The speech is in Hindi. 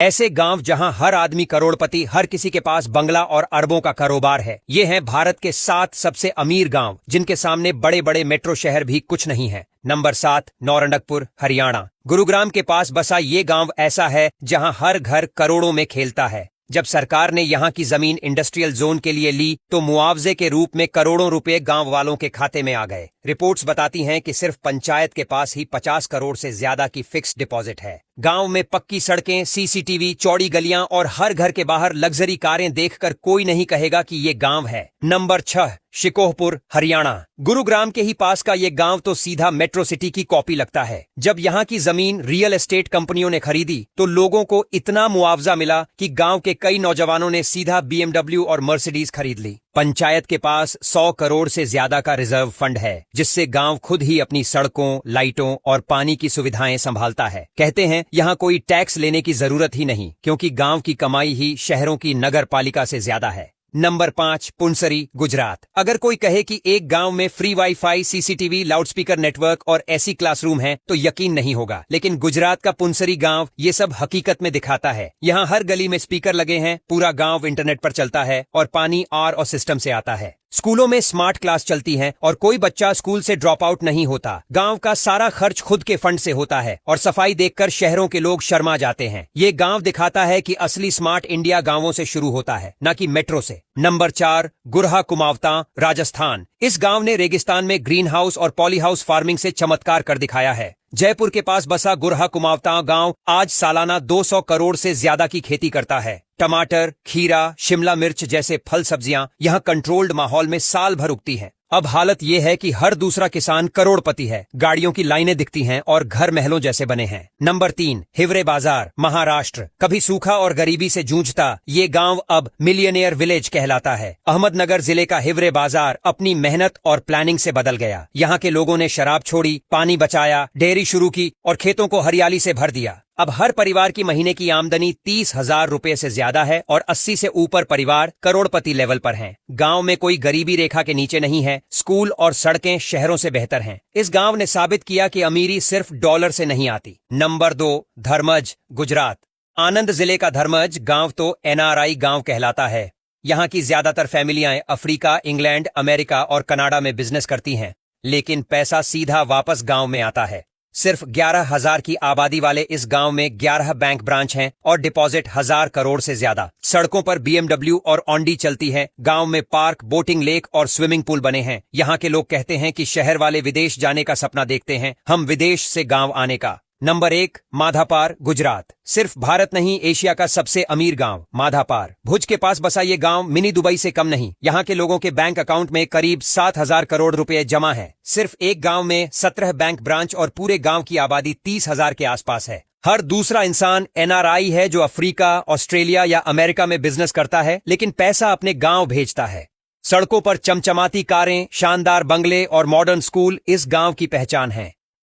ऐसे गांव जहां हर आदमी करोड़पति, हर किसी के पास बंगला और अरबों का कारोबार है। ये हैं भारत के 7 सबसे अमीर गांव, जिनके सामने बड़े बड़े मेट्रो शहर भी कुछ नहीं है। नंबर 7, नौरंडकपुर, हरियाणा। गुरुग्राम के पास बसा ये गांव ऐसा है जहां हर घर करोड़ों में खेलता है। जब सरकार ने यहां की जमीन इंडस्ट्रियल जोन के लिए ली तो मुआवजे के रूप में करोड़ों रुपए गांव वालों के खाते में आ गए। रिपोर्ट्स बताती हैं कि सिर्फ पंचायत के पास ही 50 करोड़ से ज्यादा की फिक्स्ड डिपॉजिट है। गांव में पक्की सड़कें, सीसीटीवी, चौड़ी गलियां और हर घर के बाहर लग्जरी कारें देखकर कोई नहीं कहेगा कि ये गांव है। नंबर 6, शिकोहपुर, हरियाणा। गुरुग्राम के ही पास का ये गांव तो सीधा मेट्रो सिटी की कॉपी लगता है। जब यहाँ की जमीन रियल एस्टेट कंपनियों ने खरीदी तो लोगों को इतना मुआवजा मिला कि गांव के कई नौजवानों ने सीधा BMW और मर्सिडीज खरीद ली। पंचायत के पास 100 करोड़ से ज्यादा का रिजर्व फंड है, जिससे गांव खुद ही अपनी सड़कों, लाइटों और पानी की सुविधाएं संभालता है। कहते हैं यहाँ कोई टैक्स लेने की जरूरत ही नहीं, क्योंकि गांव की कमाई ही शहरों की नगर पालिका से ज्यादा है। नंबर 5, पुनसरी, गुजरात। अगर कोई कहे कि एक गांव में free wifi, CCTV, loudspeaker network और ऐसी क्लासरूम है तो यकीन नहीं होगा, लेकिन गुजरात का पुनसरी गांव ये सब हकीकत में दिखाता है। यहाँ हर गली में स्पीकर लगे हैं, पूरा गांव इंटरनेट पर चलता है और पानी RO सिस्टम से आता है। स्कूलों में स्मार्ट क्लास चलती हैं और कोई बच्चा स्कूल से ड्रॉप आउट नहीं होता। गांव का सारा खर्च खुद के फंड से होता है और सफाई देखकर शहरों के लोग शर्मा जाते हैं। ये गांव दिखाता है कि असली स्मार्ट इंडिया गांवों से शुरू होता है, न कि मेट्रो से। नंबर 4, गुरहा कुमावता, राजस्थान। इस गांव ने रेगिस्तान में ग्रीन हाउस और पॉली हाउस फार्मिंग से चमत्कार कर दिखाया है। जयपुर के पास बसा गुरहा कुमावता गांव आज सालाना 200 करोड़ से ज्यादा की खेती करता है। टमाटर, खीरा, शिमला मिर्च जैसे फल सब्जियां यहां कंट्रोल्ड माहौल में साल भर उगती हैं। अब हालत यह है कि हर दूसरा किसान करोड़पति है। गाड़ियों की लाइनें दिखती हैं और घर महलों जैसे बने हैं। नंबर 3, हिवरे बाजार, महाराष्ट्र। कभी सूखा और गरीबी से जूझता ये गांव अब मिलियनेयर विलेज कहलाता है। अहमदनगर जिले का हिवरे बाजार अपनी मेहनत और प्लानिंग से बदल गया। यहाँ के लोगों ने शराब छोड़ी, पानी बचाया, डेयरी शुरू की और खेतों को हरियाली से भर दिया। अब हर परिवार की महीने की आमदनी 30,000 रुपए से ज्यादा है और 80 से ऊपर परिवार करोड़पति लेवल पर हैं। गांव में कोई गरीबी रेखा के नीचे नहीं है। स्कूल और सड़कें शहरों से बेहतर हैं। इस गांव ने साबित किया कि अमीरी सिर्फ डॉलर से नहीं आती। नंबर 2, धर्मज, गुजरात। आनंद जिले का धर्मज गांव तो NRI गांव कहलाता है। यहाँ की ज्यादातर फैमिलियां अफ्रीका, इंग्लैंड, अमेरिका और कनाडा में बिजनेस करती हैं, लेकिन पैसा सीधा वापस गांव में आता है। सिर्फ 11,000 की आबादी वाले इस गांव में 11 बैंक ब्रांच हैं और डिपॉजिट 1,000 करोड़ से ज्यादा। सड़कों पर BMW और ऑन्डी चलती है। गांव में पार्क, बोटिंग लेक और स्विमिंग पूल बने हैं। यहाँ के लोग कहते हैं कि शहर वाले विदेश जाने का सपना देखते हैं, हम विदेश से गांव आने का। नंबर 1, माधापार, गुजरात। सिर्फ भारत नहीं, एशिया का सबसे अमीर गांव माधापार। भुज के पास बसा ये गांव मिनी दुबई से कम नहीं। यहाँ के लोगों के बैंक अकाउंट में करीब 7,000 करोड़ रुपए जमा है। सिर्फ एक गांव में 17 बैंक ब्रांच और पूरे गांव की आबादी 30,000 के आसपास है। हर दूसरा इंसान NRI है जो अफ्रीका, ऑस्ट्रेलिया या अमेरिका में बिजनेस करता है, लेकिन पैसा अपने गांव भेजता है। सड़कों पर चमचमाती कारें, शानदार बंगले और मॉडर्न स्कूल इस गांव की पहचान है।